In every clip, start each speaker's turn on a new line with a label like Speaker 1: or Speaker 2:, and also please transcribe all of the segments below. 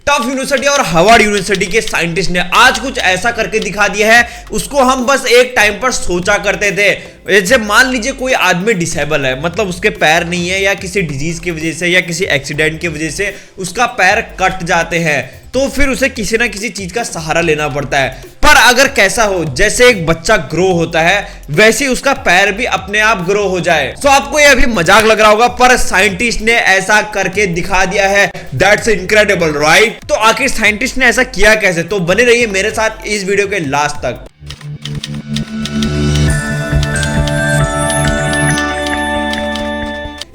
Speaker 1: Tough university और Harvard university के scientist ने आज कुछ ऐसा करके दिखा दिया है, उसको हम बस एक टाइम पर सोचा करते थे। जैसे मान लीजिए कोई आदमी डिसेबल है, मतलब उसके पैर नहीं है या किसी डिजीज की वजह से या किसी एक्सीडेंट की वजह से उसका पैर कट जाते हैं, तो फिर उसे किसी ना किसी चीज का सहारा लेना पड़ता है। पर अगर कैसा हो, जैसे एक बच्चा ग्रो होता है वैसे ही उसका पैर भी अपने आप ग्रो हो जाए। तो आपको ये अभी मजाक लग रहा होगा, पर साइंटिस्ट ने ऐसा करके दिखा दिया है। That's incredible right. तो आखिर साइंटिस्ट ने ऐसा किया कैसे, तो बने रहिए मेरे साथ इस वीडियो के लास्ट तक।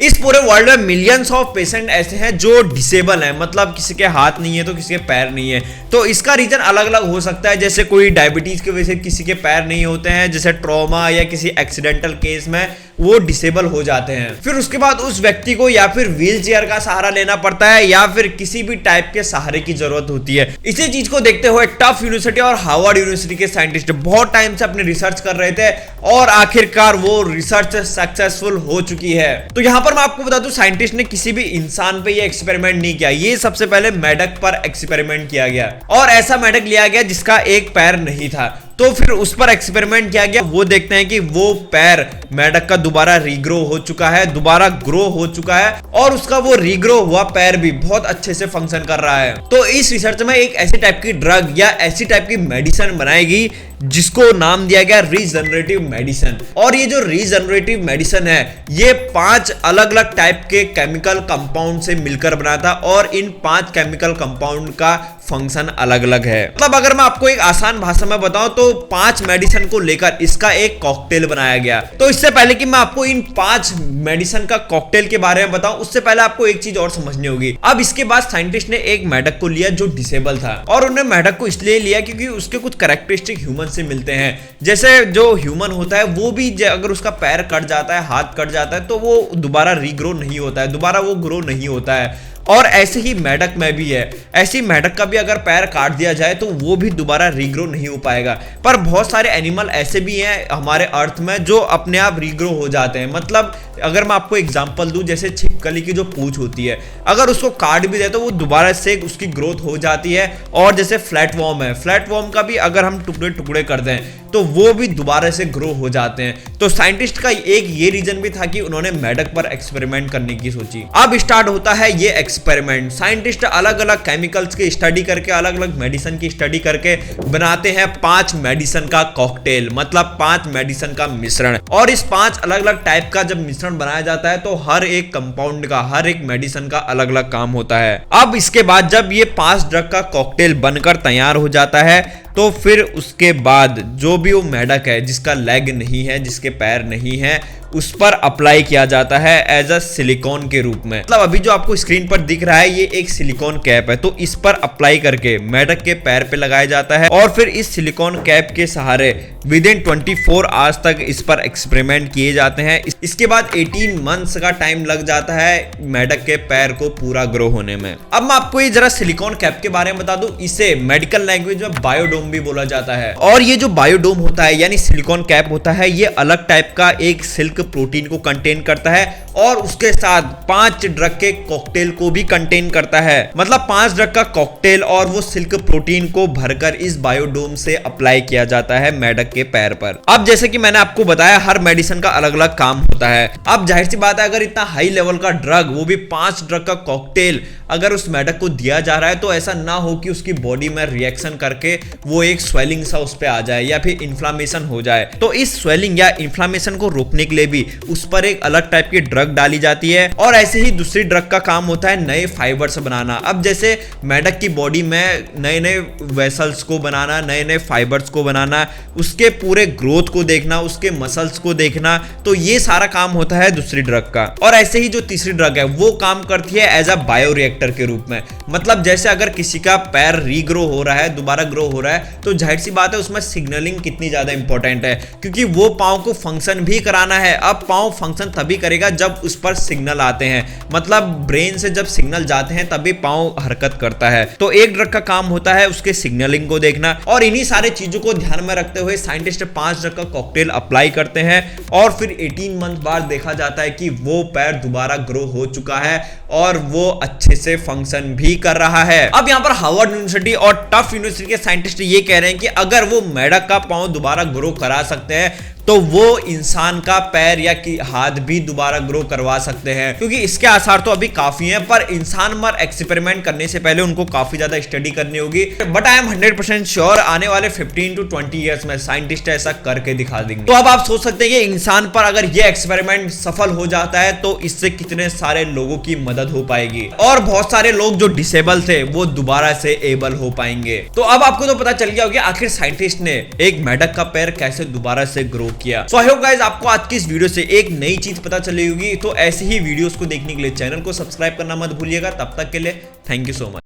Speaker 1: इस पूरे वर्ल्ड में मिलियंस ऑफ पेशेंट ऐसे हैं जो डिसेबल हैं, मतलब किसी के हाथ नहीं है तो किसी के पैर नहीं है। तो इसका रीजन अलग अलग हो सकता है, जैसे कोई डायबिटीज की वजह से किसी के पैर नहीं होते हैं, जैसे ट्रॉमा या किसी एक्सीडेंटल केस में वो डिसेबल हो जाते हैं। फिर उसके बाद उस व्यक्ति को या फिर व्हील चेयर का सहारा लेना पड़ता है या फिर किसी भी टाइप के सहारे की जरूरत होती है। इसी चीज को देखते हुए टफ यूनिवर्सिटी और हार्वर्ड यूनिवर्सिटी के साइंटिस्ट बहुत टाइम से अपने रिसर्च कर रहे थे और आखिरकार वो रिसर्च सक्सेसफुल हो चुकी है। तो यहां पर मैं आपको बता दूं, साइंटिस्ट ने किसी भी इंसान पे ये एक्सपेरिमेंट नहीं किया, ये सबसे पहले मेढक पर एक्सपेरिमेंट किया गया और ऐसा मेढक लिया गया जिसका एक पैर नहीं था। तो फिर उस पर एक्सपेरिमेंट किया गया। वो देखते हैं कि वो पैर मेढक का दोबारा रीग्रो हो चुका है, दोबारा ग्रो हो चुका है और उसका वो रीग्रो हुआ पैर भी बहुत अच्छे से फंक्शन कर रहा है। तो इस रिसर्च में एक ऐसी टाइप की ड्रग या ऐसी टाइप की मेडिसिन बनाएगी जिसको नाम दिया गया रीजनरेटिव मेडिसिन। और ये जो रीजनरेटिव मेडिसिन है ये 5 अलग अलग टाइप के केमिकल कंपाउंड से मिलकर बना था और इन 5 केमिकल कंपाउंड का फंक्शन अलग अलग है। मतलब अगर मैं आपको एक आसान भाषा में बताऊं तो 5 मेडिसिन को लेकर इसका एक कॉकटेल बनाया गया। तो इससे पहले कि मैं आपको इन 5 मेडिसिन का कॉकटेल के बारे में बताऊं, उससे पहले आपको एक चीज और समझनी होगी। अब इसके बाद साइंटिस्ट ने एक मेढक को लिया जो डिसेबल था और उन्होंने मेढक को इसलिए लिया क्योंकि उसके कुछ कैरेक्टरिस्टिक ह्यूमन से मिलते हैं। जैसे जो ह्यूमन होता है वो भी अगर उसका पैर कट जाता है, हाथ कट जाता है, तो वो दोबारा रीग्रो नहीं होता है, दोबारा वो ग्रो नहीं होता है। और ऐसे ही मेढक में भी है, ऐसी मेढक का भी अगर पैर काट दिया जाए तो वो भी दोबारा रीग्रो नहीं हो पाएगा। पर बहुत सारे एनिमल ऐसे भी हैं हमारे अर्थ में जो अपने आप रीग्रो हो जाते हैं। मतलब अगर मैं आपको एग्जांपल दूं, जैसे छिपकली की जो पूंछ होती है, अगर उसको काट भी दे तो वो दोबारा से उसकी ग्रोथ हो जाती है। और जैसे फ्लैट वॉर्म है, फ्लैट वॉर्म का भी अगर हम टुकड़े टुकड़े कर दें तो वो भी दोबारा से ग्रो हो जाते हैं। तो साइंटिस्ट का एक ये रीजन भी था कि उन्होंने मेढक पर एक्सपेरिमेंट करने की सोची। अब स्टार्ट होता है ये एक्सपेरिमेंट। साइंटिस्ट अलग अलग केमिकल्स की स्टडी करके, अलग अलग मेडिसिन की स्टडी करके बनाते हैं 5 मेडिसिन का कॉकटेल, मतलब 5 मेडिसिन का मिश्रण। और इस 5 अलग अलग टाइप का जब मिश्रण बनाया जाता है तो हर एक कंपाउंड का, हर एक मेडिसिन का अलग अलग काम होता है। अब इसके बाद जब ये 5 ड्रग का कॉकटेल बनकर तैयार हो जाता है तो फिर उसके बाद जो भी वो मेढक है जिसका लेग नहीं है, जिसके पैर नहीं है, उस पर अप्लाई किया जाता है एज अ सिलिकॉन के रूप में। मतलब अभी जो आपको स्क्रीन पर दिख रहा है ये एक सिलिकॉन कैप है। तो इस पर अप्लाई करके मेढक के पैर पे लगाया जाता है और फिर इस सिलिकॉन कैप के सहारे विद इन 24 आवर्स तक इस पर एक्सपेरिमेंट किए जाते हैं। इसके बाद 18 मंथ्स का टाइम लग जाता है मेढक के पैर को पूरा ग्रो होने में। अब मैं आपको ये जरा सिलिकॉन कैप के बारे में बता दूं, इसे मेडिकल लैंग्वेज में बायोडोम भी बोला जाता है। और ये जो बायोडोम होता है यानी सिलिकॉन कैप होता है, ये अलग टाइप का एक सिल्क प्रोटीन को कंटेन करता है और उसके साथ 5 ड्रग के कॉकटेल को भी कंटेन करता है। मतलब 5 ड्रग का कॉकटेल और वो सिल्क प्रोटीन को भरकर इस बायोडोम से अप्लाई किया जाता है मेढक के पैर पर। अब जैसे कि मैंने आपको बताया हर मेडिसिन का अलग अलग काम होता है। अब जाहिर सी बात है अगर इतना हाई लेवल का ड्रग, वो भी 5 ड्रग का कॉकटेल अगर उस मेढक को दिया जा रहा है तो ऐसा ना हो कि उसकी बॉडी में रिएक्शन करके वो एक स्वेलिंग सा उस पे आ जाए या फिर इन्फ्लामेशन हो जाए। तो इस स्वेलिंग या इन्फ्लामेशन को रोकने के लिए भी उस पर एक अलग टाइप की ड्रग डाली जाती है। और ऐसे ही दूसरी ड्रग का काम होता है नए फाइबर्स बनाना। अब जैसे मेढक की बॉडी में नए नए वेसल्स को बनाना, नए नए फाइबर्स को बनाना, उसके पूरे ग्रोथ को देखना, उसके मसल्स को देखना, तो ये सारा काम होता है दूसरी ड्रग का। और ऐसे ही जो तीसरी ड्रग है वो काम करती है एज अ बायोरिएक्टर के रूप में। मतलब जैसे अगर किसी का पैर रीग्रो हो रहा है, दोबारा ग्रो हो रहा है, तो जाहिर सी बात है उसमें सिग्नलिंग कितनी ज्यादा इंपॉर्टेंट है, क्योंकि वो पांव को फंक्शन भी कराना है। अब पांव फंक्शन तभी करेगा जब जब उस पर सिग्नल आते हैं, मतलब ब्रेन से जब सिग्नल जाते हैं तभी पाँव हरकत करता है। तो एक ड्रग का काम होता है उसके सिग्नलिंग को देखना, और इन्हीं सारे चीजों को ध्यान में रखते हुए साइंटिस्ट 5 ड्रग का कॉकटेल अप्लाई करते हैं और फिर 18 मंथ बाद देखा जाता है कि वो पैर दोबारा ग्रो हो चुका है और वो अच्छे से फंक्शन भी कर रहा है। अब यहाँ पर हार्वर्ड यूनिवर्सिटी और टफ यूनिवर्सिटी के साइंटिस्ट ये कह रहे हैं कि अगर वो मेढक का पांव दोबारा ग्रो करा सकते हैं तो वो इंसान का पैर या कि हाथ भी दोबारा ग्रो करवा सकते हैं, क्योंकि इसके आसार तो अभी काफी हैं, पर इंसान पर एक्सपेरिमेंट करने से पहले उनको काफी ज्यादा स्टडी करनी होगी। बट आई एम 100% श्योर आने वाले 15 to 20 ईयर्स में साइंटिस्ट ऐसा करके दिखा देंगे। तो अब आप सोच सकते हैं कि इंसान पर अगर ये एक्सपेरिमेंट सफल हो जाता है तो इससे कितने सारे लोगों की मदद हो पाएगी और बहुत सारे लोग जो डिसेबल थे वो दोबारा से एबल हो पाएंगे। तो अब आपको तो पता चल गया होगा आखिर साइंटिस्ट ने एक मेढक का पैर कैसे दोबारा से ग्रो किया। सो आई होप गाइस आपको आज की इस वीडियो से एक नई चीज पता चली होगी। तो ऐसे ही वीडियोस को देखने के लिए चैनल को सब्सक्राइब करना मत भूलिएगा। तब तक के लिए थैंक यू सो मच।